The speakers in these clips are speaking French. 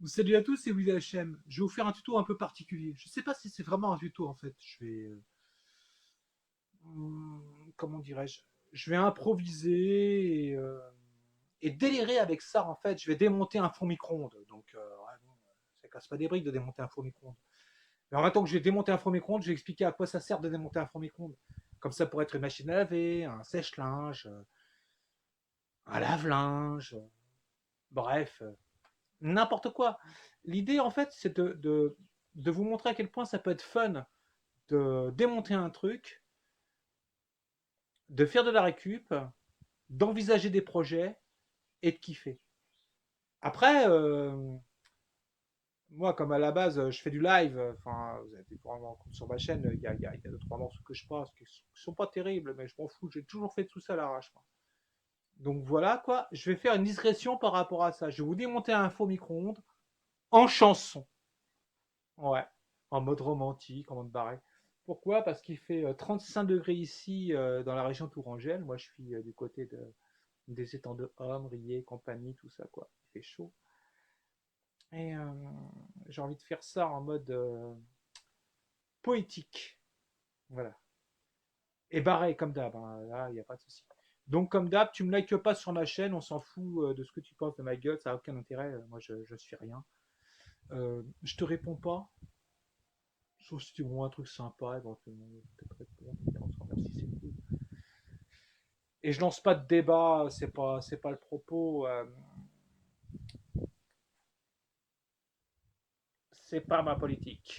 Salut à tous, c'est Willy HM. Je vais vous faire un tuto un peu particulier. Je ne sais pas si c'est vraiment un tuto en fait. Je vais. Comment dirais-je? Je vais improviser et délirer avec ça en fait. Je vais démonter un four micro-ondes. Donc, ouais, bon, ça casse pas des briques de démonter un four micro-ondes. Mais en même temps que je vais démonter un four micro-ondes, je vais expliquer à quoi ça sert de démonter un four micro-ondes. Comme ça pourrait être une machine à laver, un sèche-linge, un lave-linge, bref, n'importe quoi. L'idée en fait, c'est de vous montrer à quel point ça peut être fun de démonter un truc, de faire de la récup, d'envisager des projets et de kiffer. Après, moi, comme à la base, je fais du live, enfin, vous avez pu voir sur ma chaîne, il y a deux, trois morceaux que je passe qui sont pas terribles, mais je m'en fous, j'ai toujours fait tout ça à l'arrache. Donc voilà quoi, je vais faire une digression par rapport à ça. Je vais vous démonter un faux micro-ondes en chanson. Ouais, en mode romantique, en mode barré. Pourquoi? Parce qu'il fait 35 degrés ici dans la région tourangelle. Moi, je suis du côté des étangs de Homme, Riez, compagnie, tout ça, quoi. Il fait chaud. Et j'ai envie de faire ça en mode poétique. Voilà. Et barré, comme d'hab, hein. Là, il n'y a pas de souci. Donc, comme d'hab, tu me likes pas sur ma chaîne, on s'en fout de ce que tu penses de ma gueule, ça n'a aucun intérêt. Moi, je suis rien. Je te réponds pas. Sauf si tu vois un truc sympa, éventuellement, peut-être répondre. On se remercie, c'est cool. Et je lance pas de débat, c'est pas le propos. C'est pas ma politique.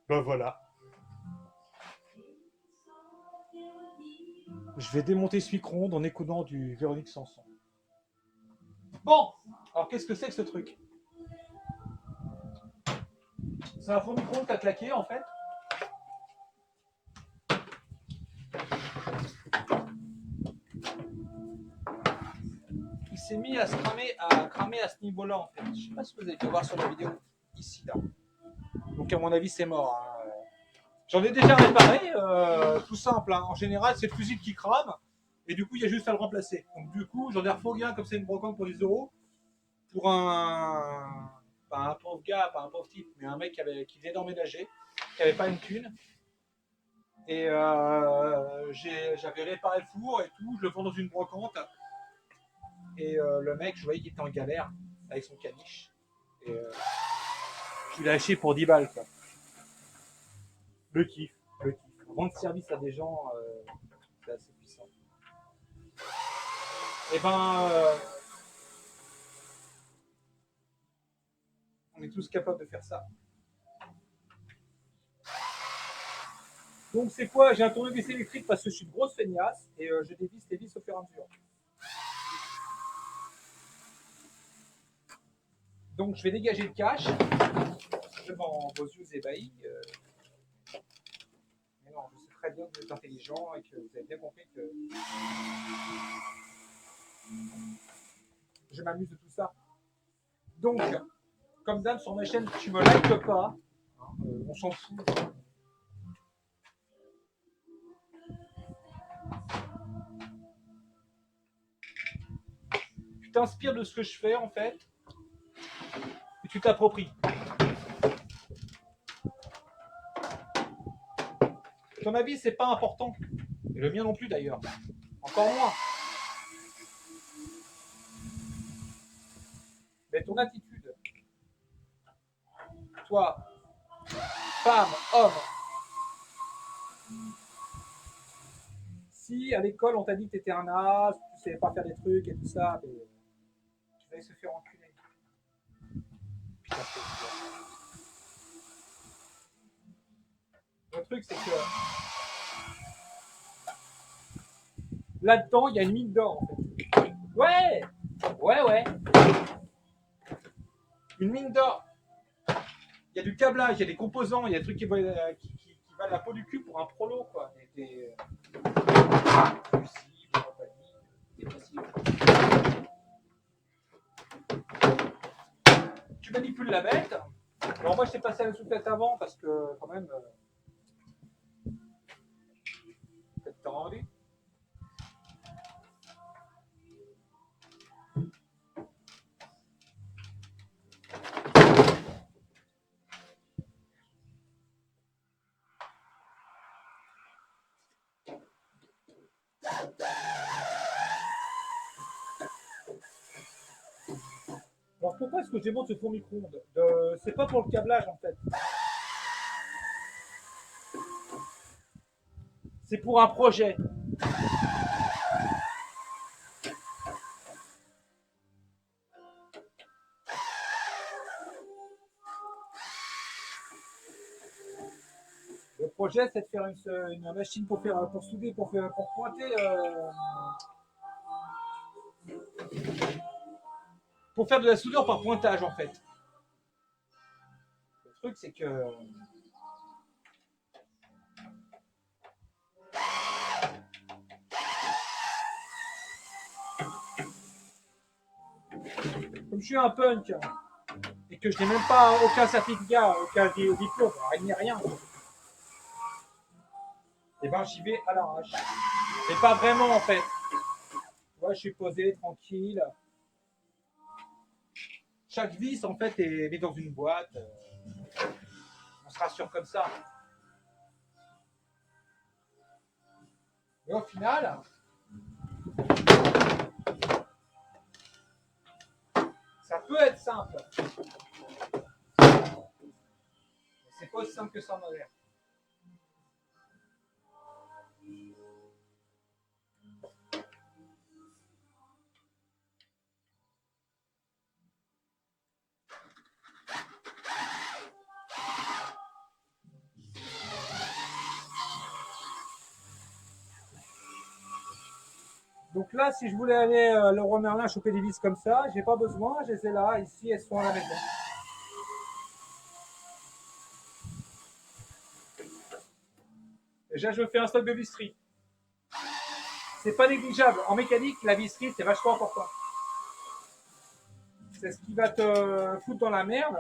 Ben voilà. Je vais démonter ce micro-ondes en écoutant du Véronique Sanson. Bon, alors qu'est-ce que c'est que ce truc? C'est un faux micro-ondes qui a claqué en fait. Il s'est mis à se cramer à ce niveau-là en fait. Je sais pas si vous avez pu voir sur la vidéo ici là. Donc à mon avis c'est mort. Hein. J'en ai déjà réparé, tout simple. Hein. En général c'est le fusible qui crame et du coup il y a juste à le remplacer. Donc du coup j'en ai refait un comme c'est une brocante pour 10 euros pour pas un pauvre gars, pas un pauvre type, mais un mec qui venait d'emménager, qui avait pas une thune. Et j'avais réparé le four et tout, je le vends dans une brocante. Et le mec, je voyais qu'il était en galère avec son caniche. Et je l'ai acheté pour 10 balles. Quoi. Le kiff, le kiff. Rendre service à des gens, c'est assez puissant. Et ben, on est tous capables de faire ça. Donc c'est quoi? J'ai un tournevis électrique parce que je suis une grosse feignasse et je dévisse les vis au fur et à mesure. Donc je vais dégager le cash devant vos yeux ébahis. Mais non, je sais très bien que vous êtes intelligent et que vous avez bien compris que je m'amuse de tout ça. Donc, comme d'hab sur ma chaîne, tu me likes pas, hein, on s'en fout. Tu t'inspires de ce que je fais en fait et tu t'appropries. Ton avis, c'est pas important. Et le mien non plus d'ailleurs. Encore moins. Mais ton attitude, toi, femme, homme, si à l'école on t'a dit que t'étais un as, tu savais pas faire des trucs et tout ça, mais tu vas se faire enculer. Putain, le truc, c'est que là-dedans, il y a une mine d'or en fait. Ouais, ouais, ouais. Une mine d'or. Il y a du câblage, il y a des composants, il y a des trucs qui valent la peau du cul pour un prolo, quoi. Des fusibles, compagnie, des possibles. tu manipules la bête. Alors moi, je t'ai passé à la sous-tête avant parce que quand même, peut-être t'as rendu. Alors pourquoi est-ce que je démonte ce four micro-ondes? C'est pas pour le câblage en fait. C'est pour un projet. Le projet, c'est de faire une machine pour souder, pour pointer, pour faire de la soudure par pointage en fait. Le truc, c'est que comme je suis un punk et que je n'ai même pas aucun certificat, aucun diplôme, rien, et ben j'y vais à l'arrache. Mais pas vraiment en fait. Tu vois, je suis posé, tranquille. Chaque vis en fait est dans une boîte. On se rassure comme ça. Et au final, ça peut être simple. Mais c'est pas aussi simple que ça en a l'air. Donc là, si je voulais aller à Leroy Merlin choper des vis comme ça, j'ai pas besoin, je les ai là, ici, elles sont à la maison. Déjà, je fais un stock de visserie. C'est pas négligeable. En mécanique, la visserie, c'est vachement important. C'est ce qui va te foutre dans la merde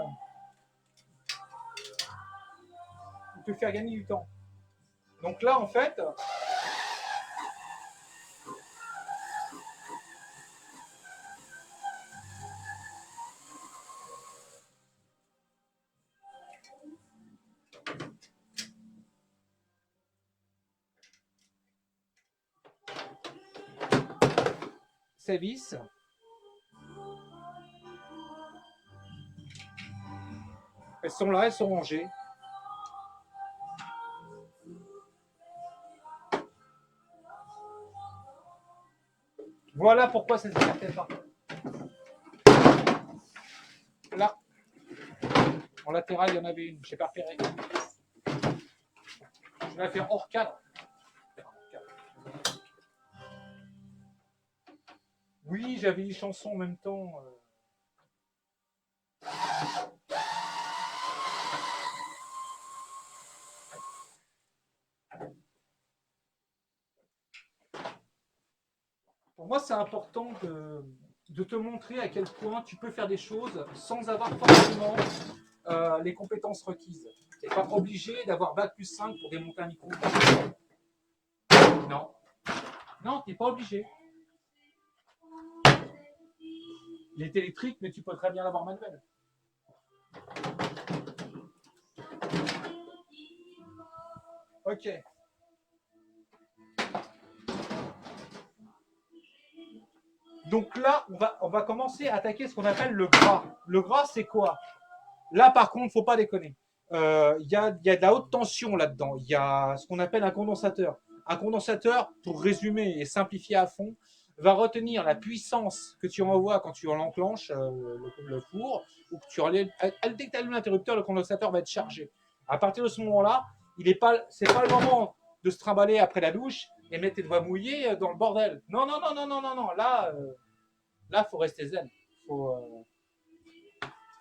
ou te faire gagner du temps. Donc là, en fait, ces vis, elles sont là, elles sont rangées. Voilà pourquoi ça ne s'écartait pas. Là, en latéral, il y en avait une, je n'ai pas repéré. Je vais la faire hors cadre. Oui, j'avais une chanson en même temps. Pour moi, c'est important de te montrer à quel point tu peux faire des choses sans avoir forcément les compétences requises. Tu n'es pas obligé d'avoir bac+5 pour démonter un micro. Non. Non, tu n'es pas obligé. Il est électrique, mais tu peux très bien l'avoir manuel. Ok. Donc là, on va commencer à attaquer ce qu'on appelle le gras. Le gras, c'est quoi? Là, par contre, faut pas déconner. Il y a de la haute tension là-dedans. Il y a ce qu'on appelle un condensateur. Un condensateur, pour résumer et simplifier à fond, va retenir la puissance que tu envoies quand tu l'enclenches, le four, ou que tu relèves. Dès que tu allumes l'interrupteur, le condensateur va être chargé. À partir de ce moment-là, c'est pas le moment de se trimballer après la douche et mettre tes doigts mouillés dans le bordel. Non, non, non, non, non, non, non. Là, faut rester zen.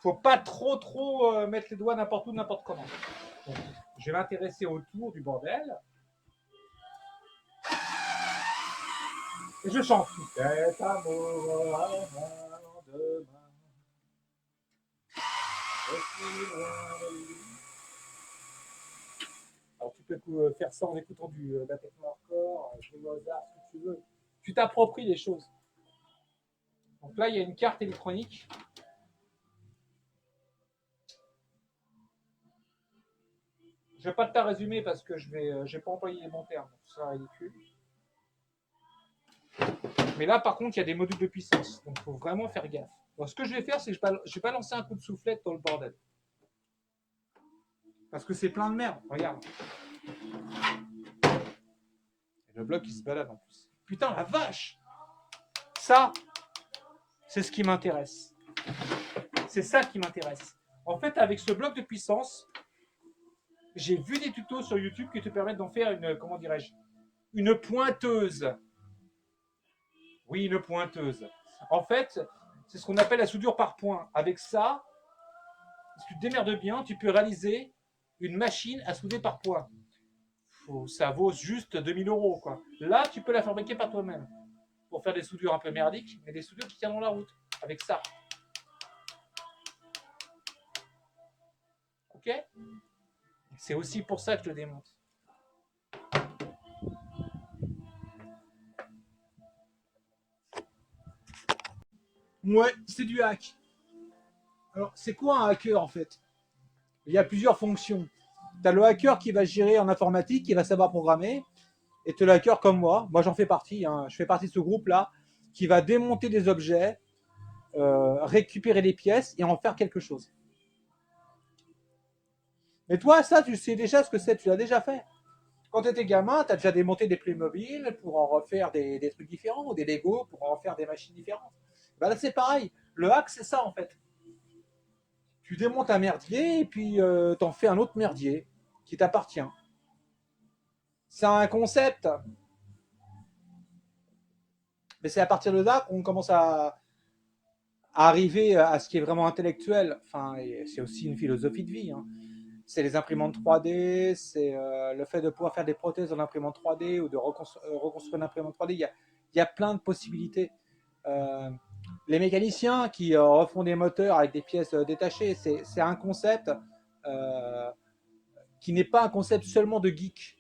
Faut pas trop mettre les doigts n'importe où, n'importe comment. Donc, je vais m'intéresser autour du bordel. Et je chante. Cet amour à demain. Alors tu peux faire ça en écoutant de la techno hardcore, du Mozart, ce que tu veux. Tu t'appropries les choses. Donc là, il y a une carte électronique. Je ne vais pas te la résumer parce que je n'ai pas employé les bons termes. C'est ridicule. Mais là, par contre, il y a des modules de puissance. Donc, il faut vraiment faire gaffe. Donc, ce que je vais faire, c'est que je vais pas lancer un coup de soufflette dans le bordel. Parce que c'est plein de merde. Regarde. Et le bloc, il se balade en plus. Putain, la vache! Ça, c'est ce qui m'intéresse. C'est ça qui m'intéresse. En fait, avec ce bloc de puissance, j'ai vu des tutos sur YouTube qui te permettent d'en faire une, comment dirais-je, une pointeuse. Oui, une pointeuse. En fait, c'est ce qu'on appelle la soudure par point. Avec ça, si tu te démerdes bien, tu peux réaliser une machine à souder par point. Ça vaut juste 2000 €, quoi. Là, tu peux la fabriquer par toi-même. Pour faire des soudures un peu merdiques, mais des soudures qui tiendront la route. Avec ça. Ok? C'est aussi pour ça que je le démonte. Ouais, c'est du hack. Alors, c'est quoi un hacker en fait? Il y a plusieurs fonctions. Tu as le hacker qui va gérer en informatique, qui va savoir programmer, et tu as le hacker comme moi. Moi, j'en fais partie. Hein. Je fais partie de ce groupe-là qui va démonter des objets, récupérer les pièces et en faire quelque chose. Mais toi, ça, tu sais déjà ce que c'est. Tu l'as déjà fait. Quand tu étais gamin, tu as déjà démonté des Playmobil pour en refaire des trucs différents, ou des Lego pour en faire des machines différentes. Ben là, c'est pareil. Le hack, c'est ça en fait. Tu démontes un merdier et puis t'en fais un autre merdier qui t'appartient. C'est un concept, mais c'est à partir de là qu'on commence à arriver à ce qui est vraiment intellectuel. Enfin, c'est aussi une philosophie de vie. Hein. C'est les imprimantes 3D, c'est le fait de pouvoir faire des prothèses en imprimante 3D ou de reconstruire une imprimante 3D. Il y a plein de possibilités. Euh, les mécaniciens qui refont des moteurs avec des pièces détachées, c'est un concept euh, qui n'est pas un concept seulement de geek.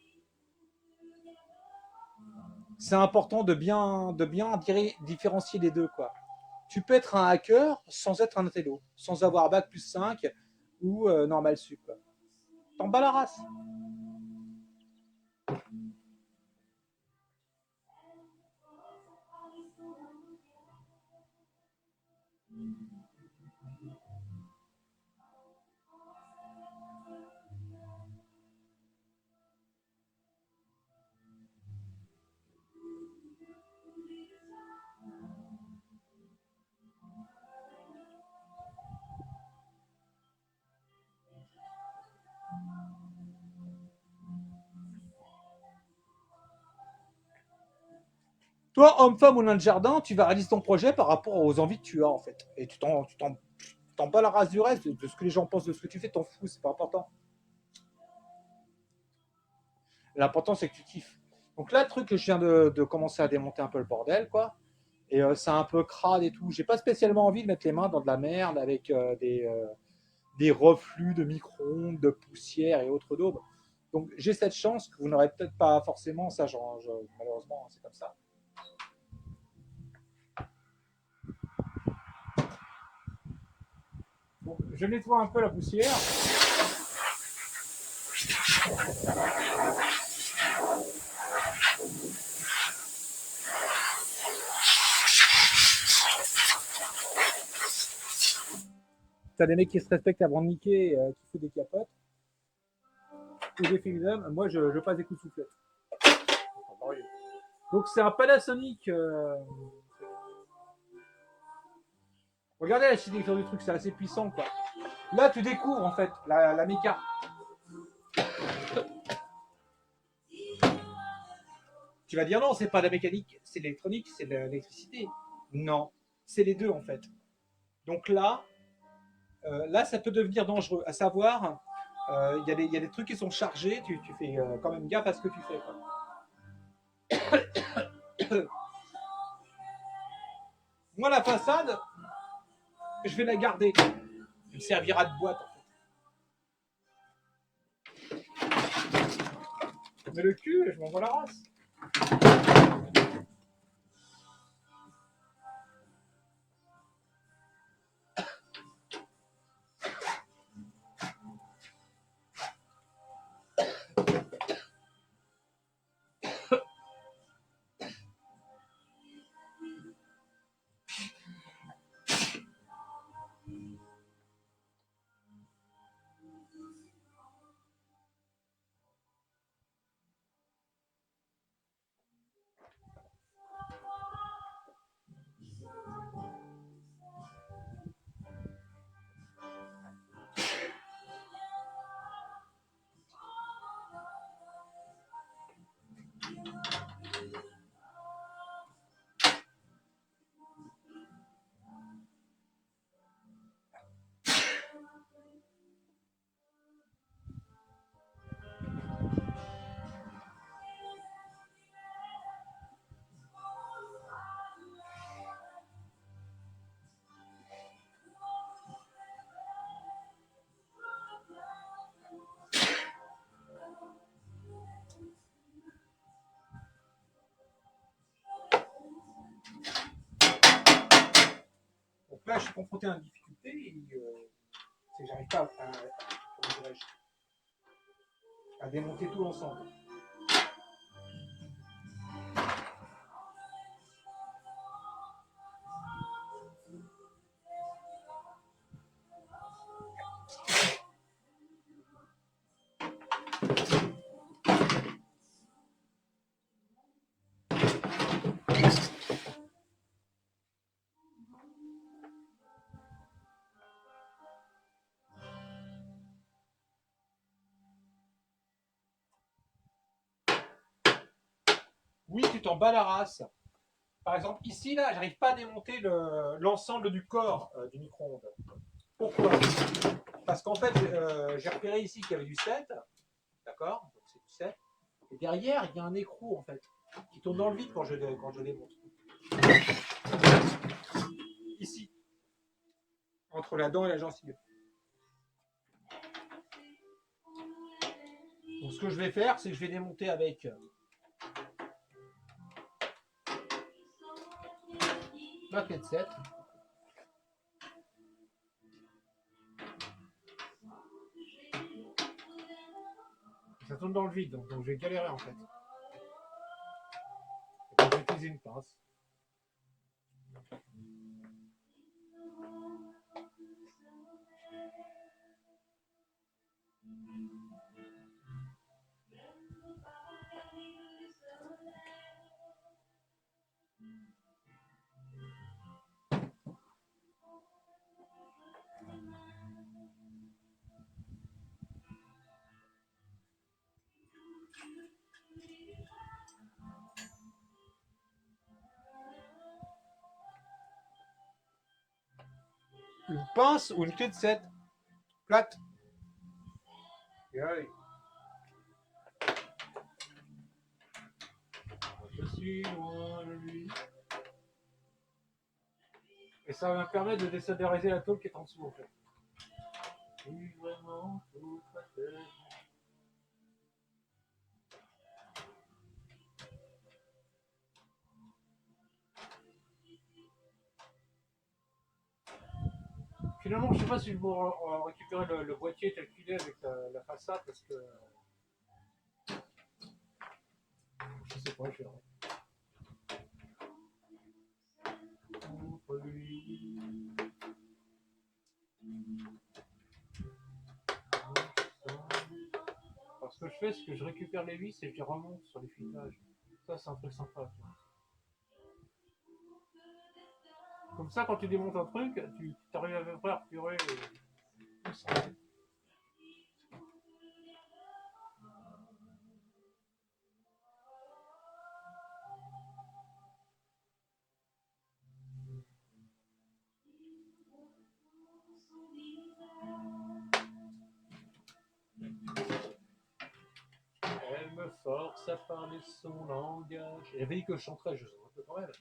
C'est important de bien différencier les deux, quoi. Tu peux être un hacker sans être un intello, sans avoir bac plus 5 ou normal sup. T'en bats la race. Toi, homme-femme ou nain de jardin, tu vas réaliser ton projet par rapport aux envies que tu as, en fait. Et t'en bats la race du reste, de ce que les gens pensent de ce que tu fais, t'en fous, c'est pas important. L'important, c'est que tu kiffes. Donc là, le truc que je viens de commencer à démonter un peu le bordel, quoi. Et c'est un peu crade et tout. J'ai pas spécialement envie de mettre les mains dans de la merde avec des reflux de micro-ondes, de poussière et autres daubes. Donc j'ai cette chance que vous n'aurez peut-être pas forcément, ça, malheureusement, c'est comme ça. Bon, je nettoie un peu la poussière. T'as des mecs qui se respectent avant de niquer, qui font des capotes, ou des films. Moi, je passe des coups de soufflette. Donc c'est un Panasonic. Regardez l'architecture du truc, c'est assez puissant, quoi. Là, tu découvres en fait la méca. Tu vas dire non, c'est pas la mécanique, c'est l'électronique, c'est l'électricité. Non, c'est les deux en fait. Donc là, ça peut devenir dangereux. À savoir, il y a des trucs qui sont chargés, tu fais quand même gaffe à ce que tu fais. Moi, la façade, je vais la garder. Il me servira de boîte en fait. Mais le cul, je m'envoie la race. Donc là, je suis confronté à une difficulté. C'est que j'arrive pas à démonter tout l'ensemble. Oui, tu t'en bats la race. Par exemple, ici, là, j'arrive pas à démonter l'ensemble du corps du micro-ondes. Pourquoi? Parce qu'en fait, j'ai repéré ici qu'il y avait du 7. D'accord? Donc c'est du 7. Et derrière, il y a un écrou, en fait, qui tourne dans le vide quand je démonte. Ici. Entre la dent et la gencive. Donc ce que je vais faire, c'est que je vais démonter avec ma clé de 7. Ça tourne dans le vide, donc je vais galérer en fait. Et donc, je vais utiliser une pince. Une pince ou une clé de 7 plate. Et allez. Je suis loin de lui. Et ça va me permettre de désodoriser la tôle qui est en dessous en fait. Je suis vraiment tout à fait. Finalement, je ne sais pas si je vais récupérer le boîtier tel qu'il est avec la façade parce que. Je sais pas, je verrai. Alors, ce que je fais, c'est que je récupère les vis et je les remonte sur les filages. Ça, c'est un truc sympa. Comme ça, quand tu démontes un truc, tu arrives à peu près à repurer. Elle me force à parler son langage. Elle avait dit que je chanterais, je sens un peu quand même.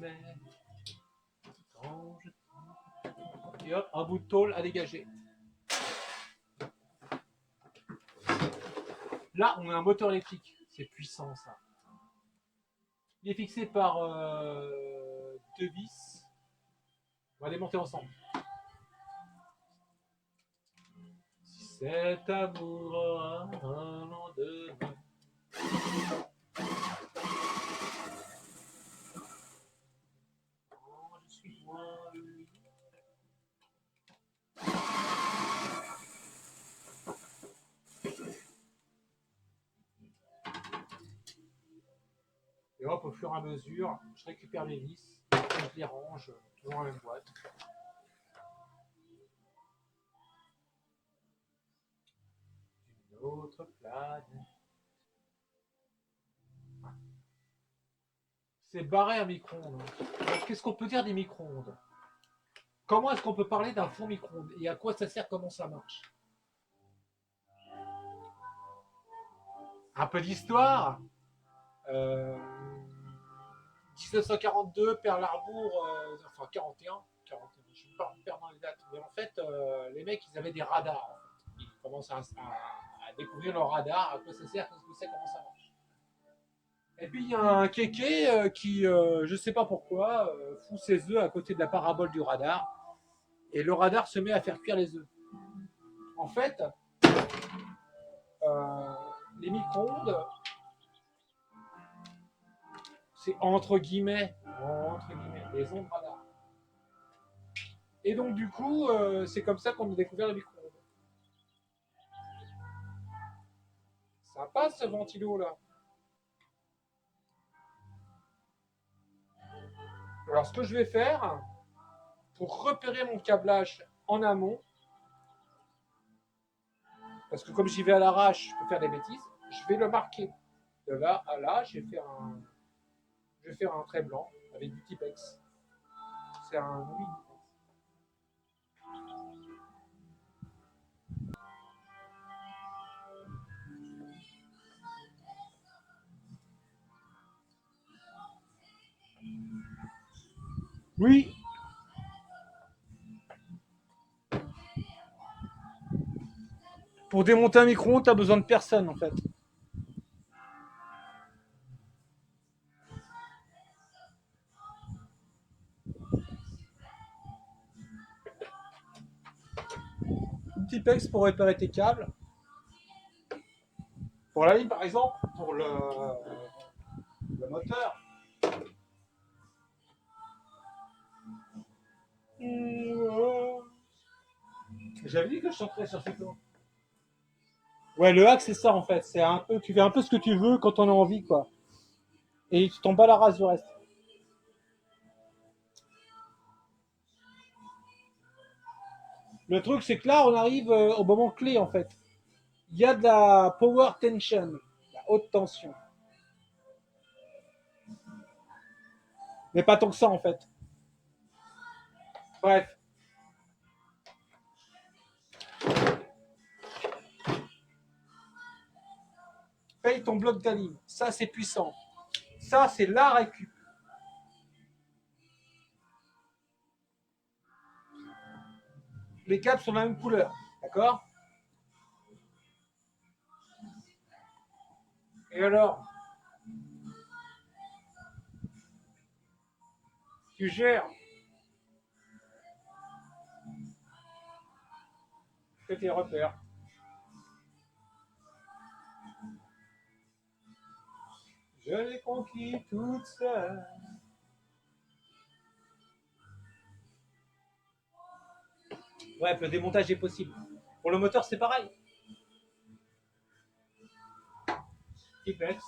Mais quand je Et hop, un bout de tôle à dégager. Là, on a un moteur électrique. C'est puissant, ça. Il est fixé par 2 vis. On va les monter ensemble. Si cet amour a un lendemain. Oh, je suis moi, lui. Et hop, au fur et à mesure, je récupère les vis, et je les range toujours dans la même boîte. Une autre planète. C'est barré un micro-ondes. Qu'est-ce qu'on peut dire des micro-ondes? Comment est-ce qu'on peut parler d'un four micro-ondes? Et à quoi ça sert? Comment ça marche? Un peu d'histoire. 1942, Pearl Harbor, enfin 41, je ne vais pas me perdre dans les dates, mais en fait, les mecs, ils avaient des radars. En fait. Ils commencent à découvrir leur radar, à quoi ça sert, qu'est-ce que c'est, comment ça marche. Et puis il y a un kéké qui, je ne sais pas pourquoi, fout ses œufs à côté de la parabole du radar, et le radar se met à faire cuire les œufs. En fait, les micro-ondes, c'est entre guillemets, les ondes radar. Et donc du coup, c'est comme ça qu'on a découvert le micro-ondes. Ça passe ce ventilo là. Alors ce que je vais faire, pour repérer mon câblage en amont, parce que comme j'y vais à l'arrache, je peux faire des bêtises, je vais le marquer. De là à là, je vais faire un trait blanc avec du Tipex. C'est un oui. Oui. Pour démonter un micro-ondes, tu as besoin de personne en fait. Un Tipex pour réparer tes câbles. Pour la ligne par exemple, pour le moteur. J'avais dit que je chanterais sur ce plan. Ouais, le hack c'est ça en fait. C'est un peu, tu fais un peu ce que tu veux quand on a envie quoi. Et tu t'en bats la race du reste. Le truc c'est que là on arrive au moment clé en fait. Il y a de la power tension, la haute tension. Mais pas tant que ça en fait. Bref. Paye ton bloc d'alim. Ça c'est puissant. Ça c'est la récup. Les câbles sont de la même couleur. D'accord? Et alors? Tu gères. Fais tes repères. Je l'ai conquis toute seule. Bref, le démontage est possible. Pour le moteur, c'est pareil. Tipex.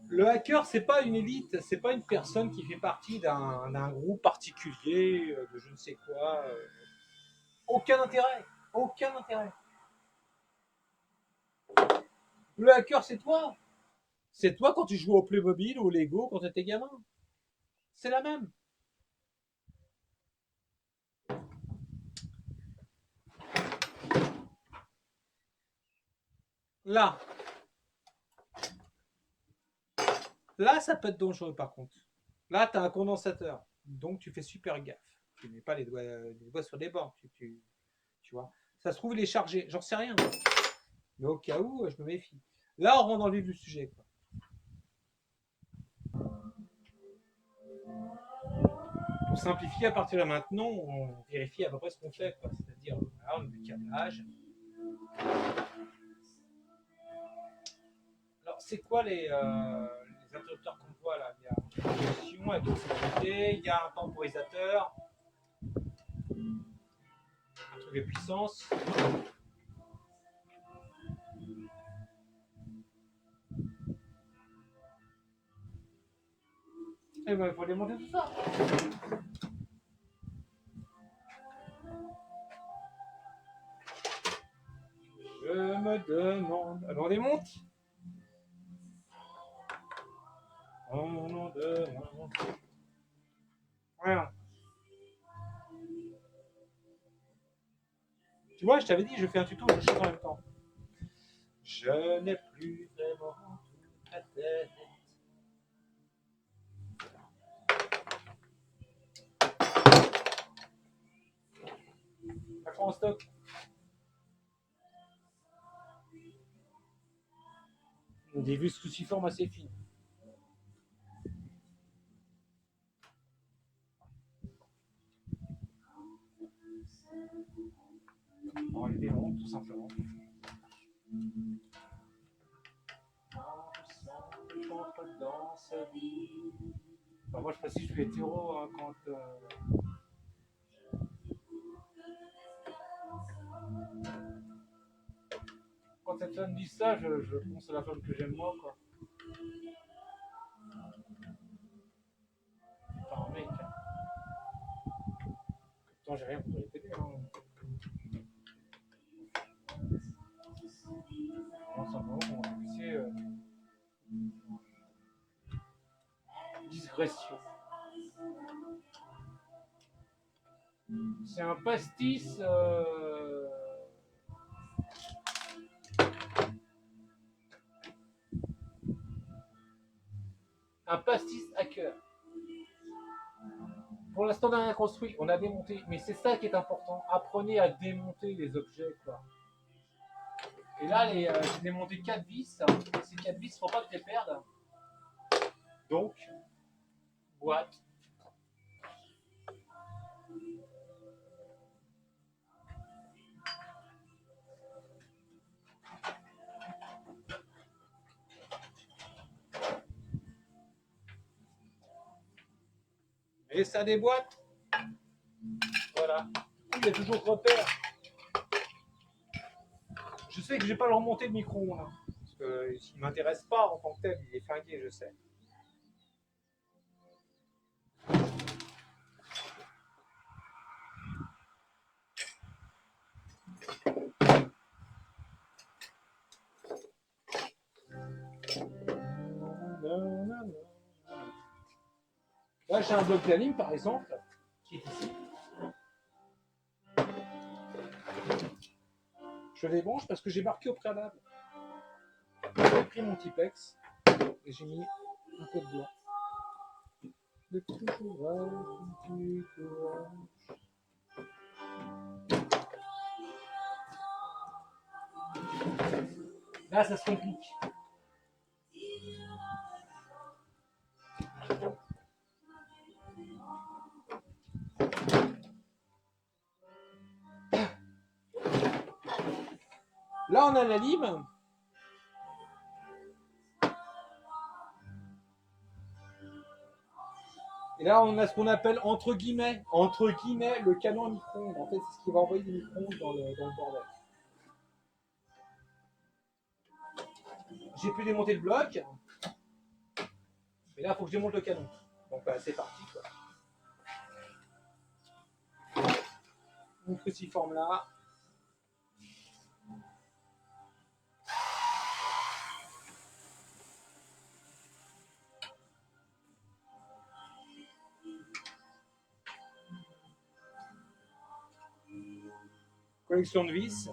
Le hacker, c'est pas une élite, c'est pas une personne qui fait partie d'un groupe particulier, de je ne sais quoi. Aucun intérêt. Aucun intérêt. Le hacker, c'est toi. C'est toi quand tu jouais au Playmobil ou au Lego quand tu étais gamin. C'est la même. Là. Là, ça peut être dangereux par contre. Là, tu as un condensateur. Donc, tu fais super gaffe. Tu mets pas les doigts sur les bords. Tu vois. Ça se trouve, il est chargé. J'en sais rien. Mais au cas où, je me méfie. Là, on rentre dans le vif du sujet. Quoi. Pour simplifier, à partir de maintenant, on vérifie à peu près ce qu'on fait. Quoi. C'est-à-dire, voilà, on met du câblage. Alors, c'est quoi les interrupteurs qu'on voit là? Il y a une protection avec une sécurité, il y a un temporisateur, un truc de puissance. Et ben, il faut démonter tout ça. Je me demande. Alors, on démonte. On en demande. Voilà. Tu vois, je t'avais dit, je fais un tuto, je chante en même temps. Je n'ai plus vraiment toute la tête. La en stock. Des vues cruciformes assez fines. On va enlever honte, tout simplement. Dans sa vie. Enfin, moi, je précise, je suis hétéro hein, quand cette femme dit ça, je pense à la femme que j'aime moi, quoi. Enfin, un mec. Pourtant, j'ai rien pour les péter. Hein. Non, simplement, on va fixer discrétion. C'est un pastis. Un pastis hacker. Pour l'instant, on n'a rien construit, on a démonté. Mais c'est ça qui est important. Apprenez à démonter les objets, quoi. Et là, j'ai démonté 4 vis. Ces 4 vis, il ne faut pas que tu les perdes. Donc, boîte. Et ça déboîte. Voilà. Il y a toujours repère. Je sais que je vais pas le remonter le micro. Hein, parce qu'il ne m'intéresse pas en tant que tel. Il est flingué, je sais. Là, j'ai un bloc planning, par exemple, qui est ici. Je les branche parce que j'ai marqué au préalable. J'ai pris mon Tipex et j'ai mis un peu de blanc. Le petit courage. Là, ça se complique. Là, on a la lime. Et là, on a ce qu'on appelle entre guillemets, le canon à micro-ondes. En fait, c'est ce qui va envoyer des micro-ondes dans le bordel. J'ai pu démonter le bloc. Mais là, il faut que je démonte le canon. Donc, c'est parti, quoi. Mon cruciforme là. collection de vis.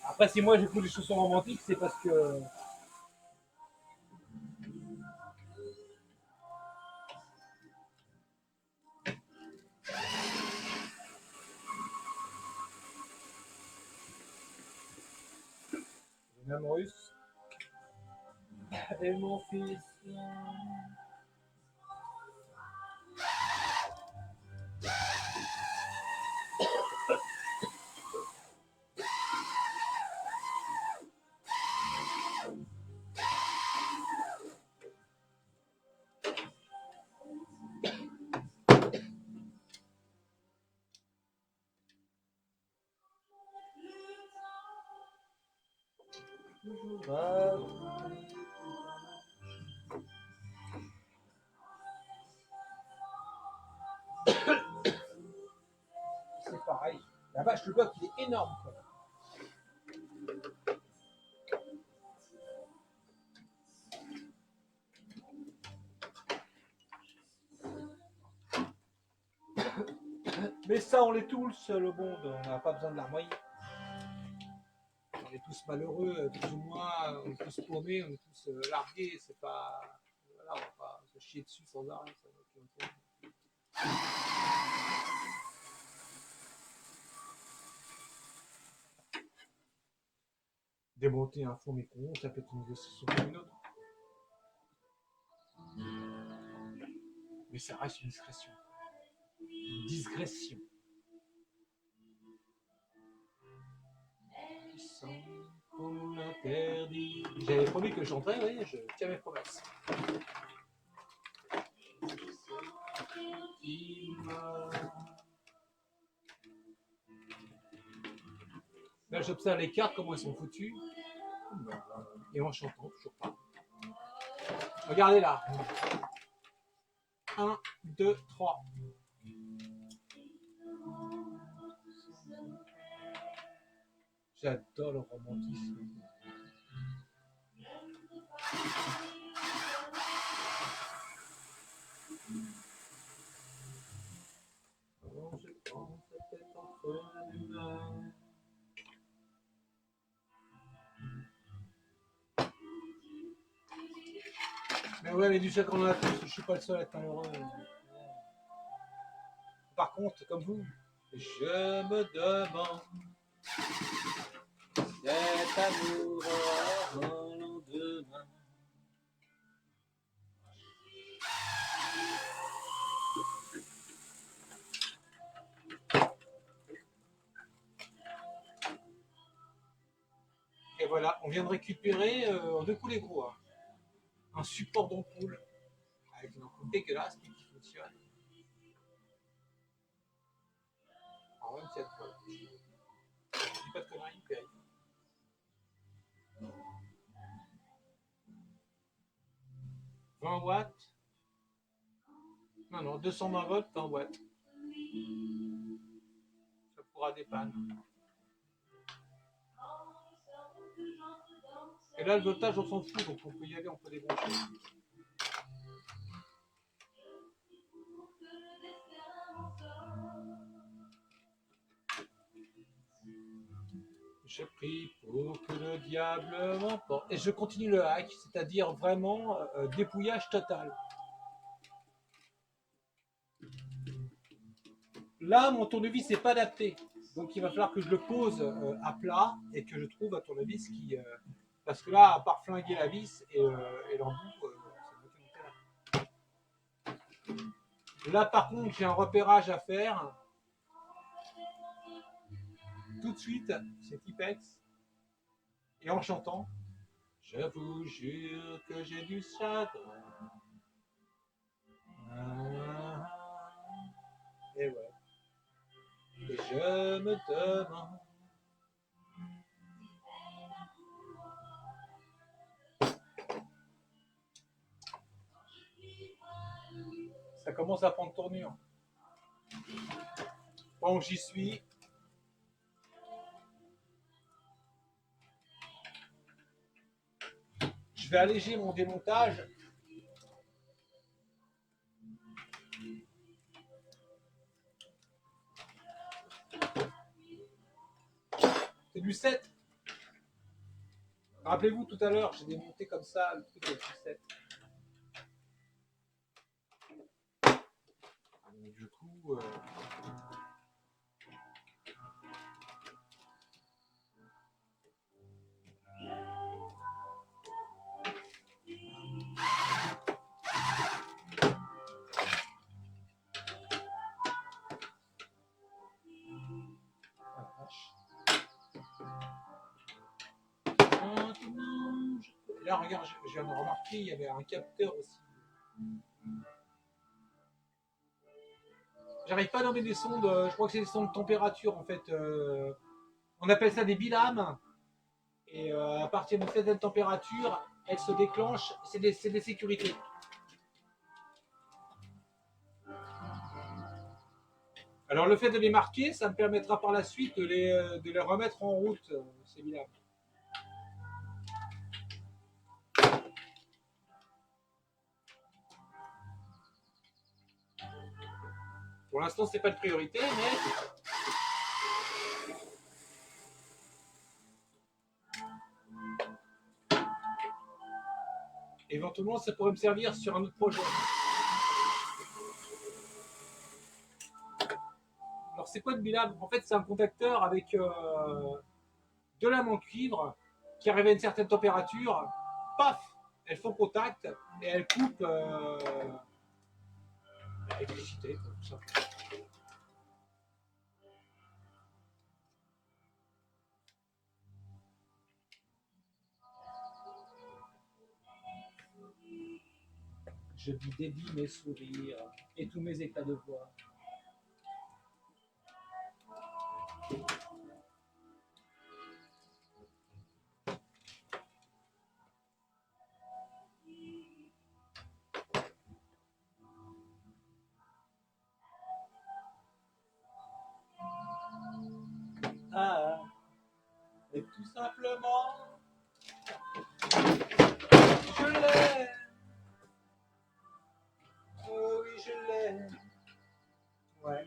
Après, si moi j'écoute des chansons romantiques, c'est parce que j'ai une âme russe. Et mon fils. C'est pareil. La vache, le bloc, il est énorme, quoi. Mais ça, on l'est tous, le monde. On n'a pas besoin de larmoyer. On est tous malheureux, plus ou moins. On est tous paumés, on est tous largués. C'est pas. Voilà, on va pas se chier dessus sans arrêt. Ça va être un peu... Démonter un fond micro, ça peut être une négociation comme une autre. Mais ça reste une discrétion. Une digression. Qu'on nous l'interdit. J'avais promis que je chanterais, oui, je tiens mes promesses. Là, j'observe les cartes, comment elles sont foutues. Et en chantant, toujours pas. Regardez là. 1, 2, 3. J'adore le romantisme. Mais ouais, mais du chèque qu'on a tous, je suis pas le seul à être malheureux. Par contre, comme vous, je me demande cet amour au lendemain. Et voilà, on vient de récupérer en 2 coups les gros, hein, un support d'ampoule avec une ampoule dégueulasse mais qui fonctionne. En 27 volts. Je dis pas de conneries, Perry. « 20 watts. Non, 220 volts, 20 watts. Ça pourra dépanner. Et là, le voltage, on s'en fout, donc on peut y aller, on peut débrancher. Je prie pour que le diable m'emporte. Et je continue le hack, c'est-à-dire vraiment dépouillage total. Là, mon tournevis n'est pas adapté. Donc il va falloir que je le pose à plat et que je trouve un tournevis qui... parce que là, à part flinguer la vis et l'embout, ça n'a aucun intérêt. Là, par contre, j'ai un repérage à faire. Tout de suite, c'est Tipex. Et en chantant, je vous jure que j'ai du chagrin. Et ouais. Et je me demande. Ça commence à prendre tournure. Bon, j'y suis. Je vais alléger mon démontage. C'est du 7. Rappelez-vous tout à l'heure, j'ai démonté comme ça le truc avec du 7. Donc, du coup, là, regarde, je viens de remarquer, il y avait un capteur aussi. J'arrive pas à nommer des sondes, je crois que c'est des sondes de température en fait. On appelle ça des bilames. Et à partir d'une certaine température, elles se déclenchent. C'est des sécurités. Alors le fait de les marquer, ça me permettra par la suite de les remettre en route, ces bilames. Pour l'instant, c'est pas de priorité, mais éventuellement, ça pourrait me servir sur un autre projet. Alors, c'est quoi de bilame? En fait, c'est un contacteur avec deux lames en cuivre qui arrivent à une certaine température. Paf! Elles font contact et elles coupent l'électricité, tout simplement. Je lui dédie mes sourires et tous mes éclats de voix. Ah, et tout simplement, je l'aime. Oh oui, je l'aime. Ouais.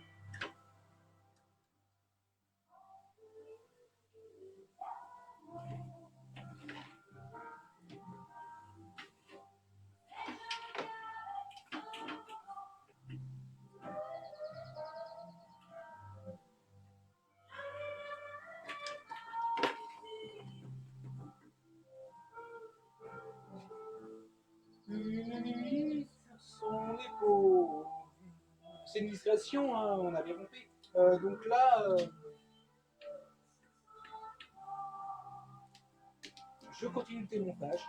Une nuit sur son épaule. C'est une discrétion, hein, on a bien compris. Donc là, je continue le démontage.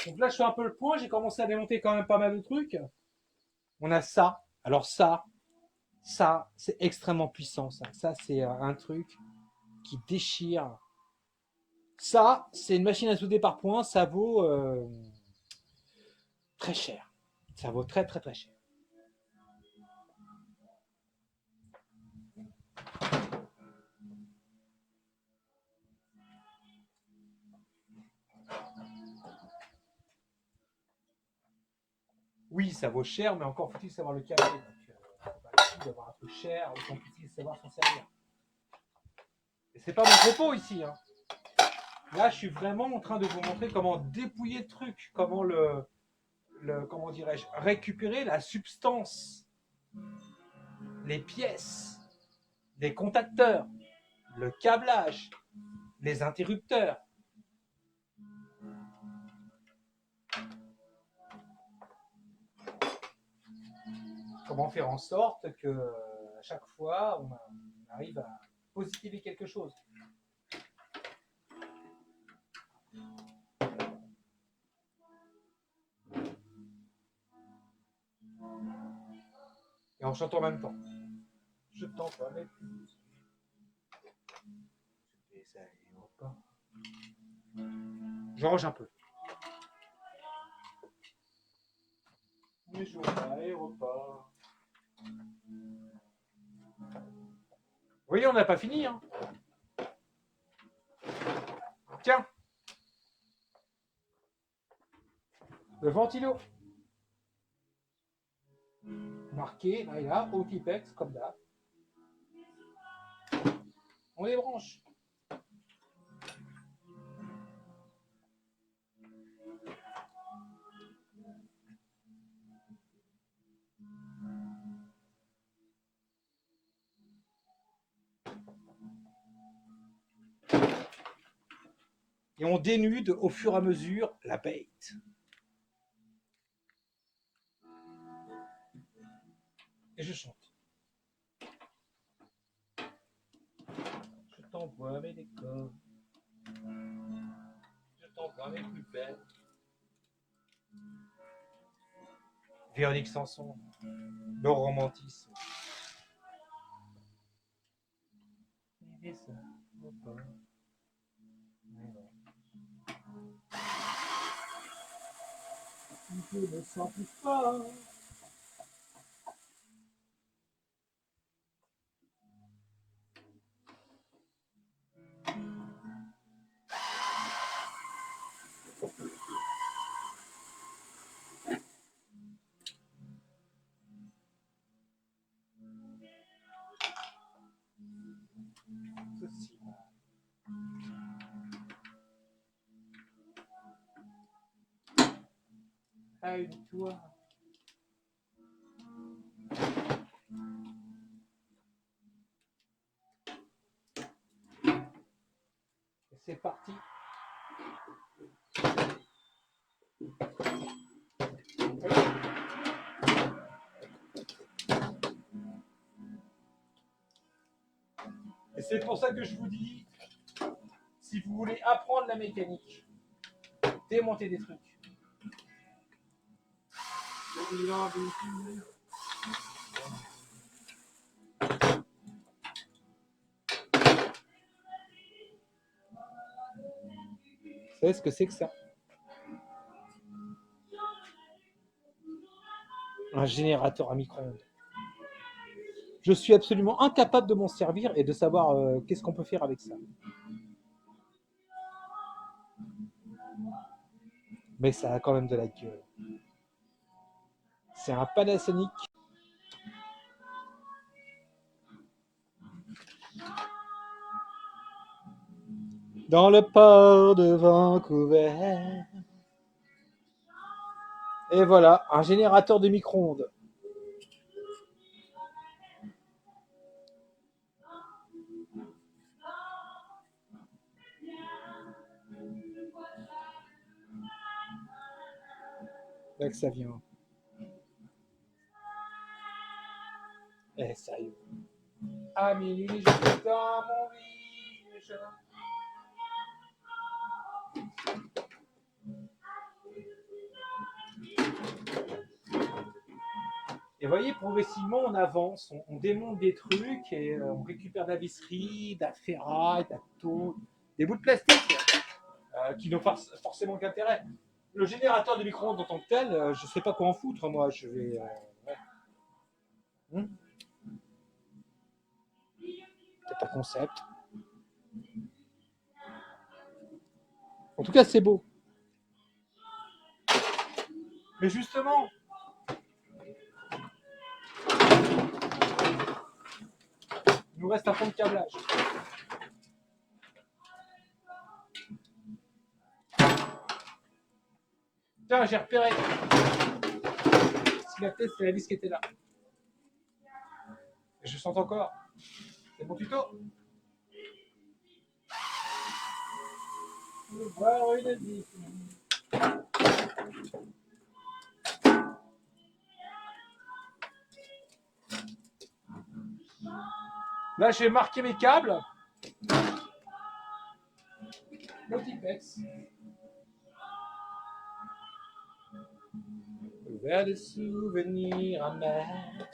Donc là, je fais un peu le point. J'ai commencé à démonter quand même pas mal de trucs. On a ça. Alors ça, c'est extrêmement puissant. Ça c'est un truc qui déchire. Ça, c'est une machine à souder par points. Ça vaut très cher. Ça vaut très très très cher. Oui, ça vaut cher, mais encore faut-il savoir le caler. Donc, pas le coup d'avoir un truc cher, autant faut-il savoir s'en servir. Et c'est pas mon propos ici. Hein. Là, je suis vraiment en train de vous montrer comment dépouiller le truc, comment comment dirais-je, récupérer la substance, les pièces, les contacteurs, le câblage, les interrupteurs. Comment faire en sorte que à chaque fois on arrive à positiver quelque chose. Alors, j'entends en même temps. Je t'envoie mes plus. Des aéroports. Je range un peu. Les jours d'aéroport. Vous voyez, on n'a pas fini. Hein. Tiens. Le ventilo. Marqué, là et là, au Tipex, comme d'hab. On les branche. Et on dénude au fur et à mesure la bête. Et je chante. Je t'envoie mes décors. Je t'envoie mes plus belles. Véronique Sanson. Le romantisme. Et ça, je ne sens plus fort. Ceci. Ah, une toi. Et c'est parti. Et c'est pour ça que je vous dis, si vous voulez apprendre la mécanique, démonter des trucs. Vous savez ce que c'est que ça? Un générateur à micro-ondes. Je suis absolument incapable de m'en servir et de savoir qu'est-ce qu'on peut faire avec ça. Mais ça a quand même de la gueule. C'est un Panasonic. Dans le port de Vancouver. Et voilà, un générateur de micro-ondes. Là que ça vient. Eh, sérieux. À minuit, je suis dans mon lit. Et vous voyez, progressivement, on avance, on démonte des trucs et on récupère de la visserie, de la ferraille, de la tôle, des bouts de plastique qui n'ont pas forcément qu'intérêt. Le générateur de micro-ondes en tant que tel, je ne sais pas quoi en foutre, moi. Je vais. Ouais. C'est un concept. En tout cas, c'est beau. Mais justement, il nous reste un fond de câblage. Tiens, j'ai repéré. Si la tête, c'est la vis qui était là. Et je sens encore. C'est mon tuto. Voir une vis. Là, je vais marquer mes câbles. Multipex. Vers des souvenirs amers.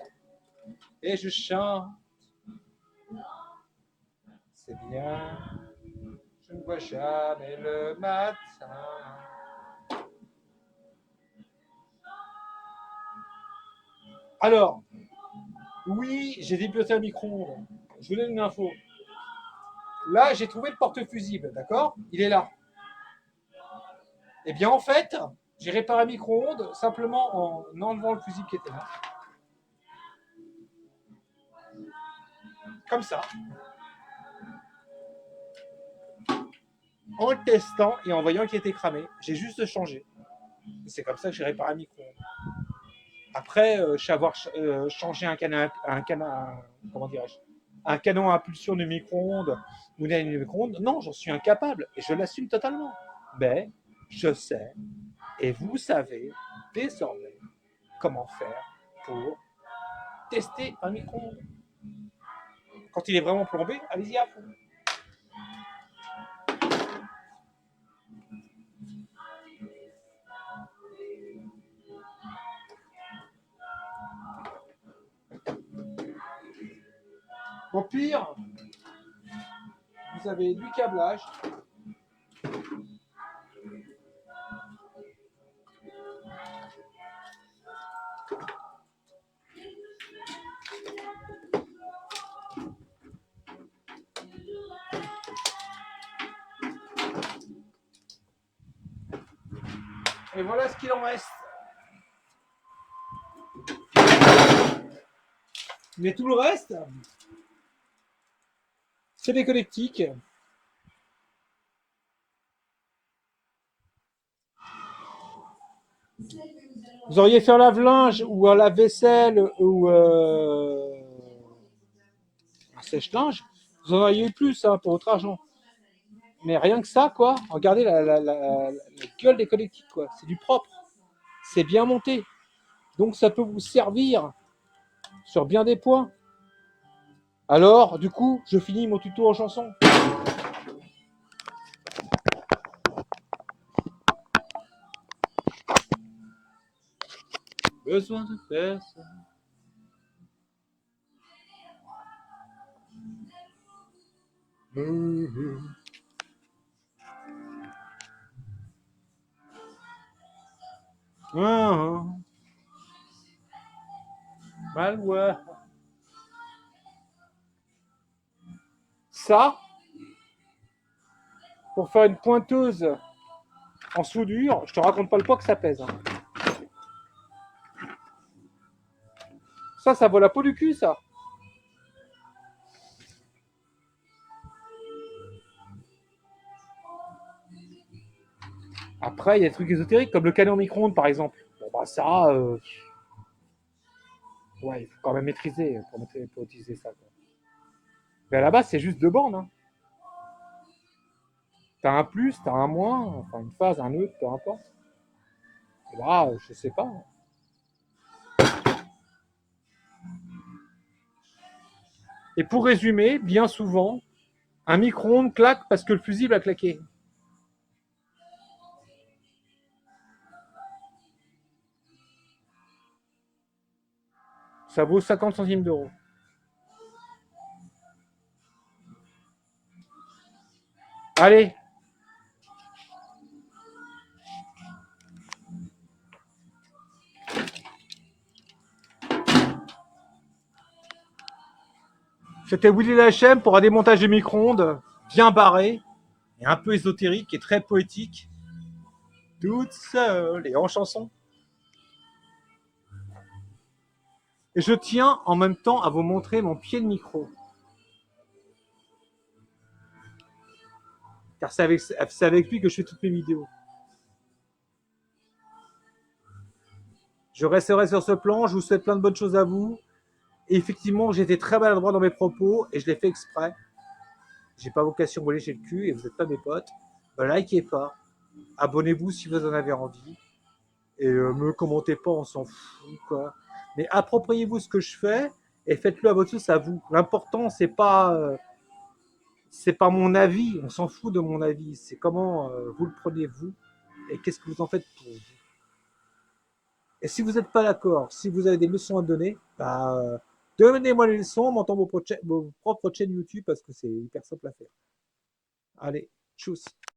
et je chante. C'est bien, je ne vois jamais le matin. Alors, oui, j'ai débuté un micro-ondes. Je vous donne une info. Là, j'ai trouvé le porte-fusible, d'accord? Il est là. Eh bien, en fait, j'ai réparé un micro-ondes simplement en enlevant le fusible qui était là. Comme ça. En le testant et en voyant qu'il était cramé, j'ai juste changé. C'est comme ça que j'ai réparé un micro-ondes. Après, savoir changer comment dirais-je, un canon à impulsion de micro-ondes ou d'un micro-ondes, non, j'en suis incapable et je l'assume totalement. Mais je sais et vous savez désormais comment faire pour tester un micro-ondes. Quand il est vraiment plombé, allez-y à fond. Au pire, vous avez du câblage. Et voilà ce qu'il en reste. Mais tout le reste, c'est des connectiques. Vous auriez fait un lave-linge ou un lave-vaisselle ou un sèche-linge, vous en auriez eu plus hein, pour votre argent. Mais rien que ça, quoi, regardez la gueule des connectiques, quoi. C'est du propre, c'est bien monté. Donc ça peut vous servir sur bien des points. Alors, du coup, je finis mon tuto en chanson. Besoin de faire ça. Mal ouais. Ça, pour faire une pointeuse en soudure, je te raconte pas le poids que ça pèse. Hein. Ça vaut la peau du cul, ça. Après, il y a des trucs ésotériques, comme le canon micro-ondes, par exemple. Bon, bah ça, ouais, il faut quand même maîtriser pour utiliser ça. Quoi. Mais à la base, c'est juste deux bornes. Hein. T'as un plus, t'as un moins, enfin une phase, un neutre, peu importe. Et là, je sais pas. Et pour résumer, bien souvent, un micro-ondes claque parce que le fusible a claqué. Ça vaut 50 centimes d'euros. Allez. C'était Willy Lachem pour un démontage de micro-ondes bien barré et un peu ésotérique et très poétique. Toute seule et en chanson. Et je tiens en même temps à vous montrer mon pied de micro. Car c'est avec lui que je fais toutes mes vidéos. Je resterai sur ce plan, je vous souhaite plein de bonnes choses à vous. Et effectivement, j'étais très maladroit dans mes propos et je l'ai fait exprès. J'ai pas vocation à vous lécher le cul et vous n'êtes pas mes potes. Likez pas, abonnez-vous si vous en avez envie. Et me commentez pas, on s'en fout quoi. Mais appropriez-vous ce que je fais et faites-le à votre sauce à vous. L'important c'est pas mon avis, on s'en fout de mon avis. C'est comment vous le prenez vous et qu'est-ce que vous en faites pour vous. Et si vous n'êtes pas d'accord, si vous avez des leçons à donner, bah Donnez-moi les leçons, montons vos propres chaînes YouTube parce que c'est hyper simple à faire. Allez, tchuss.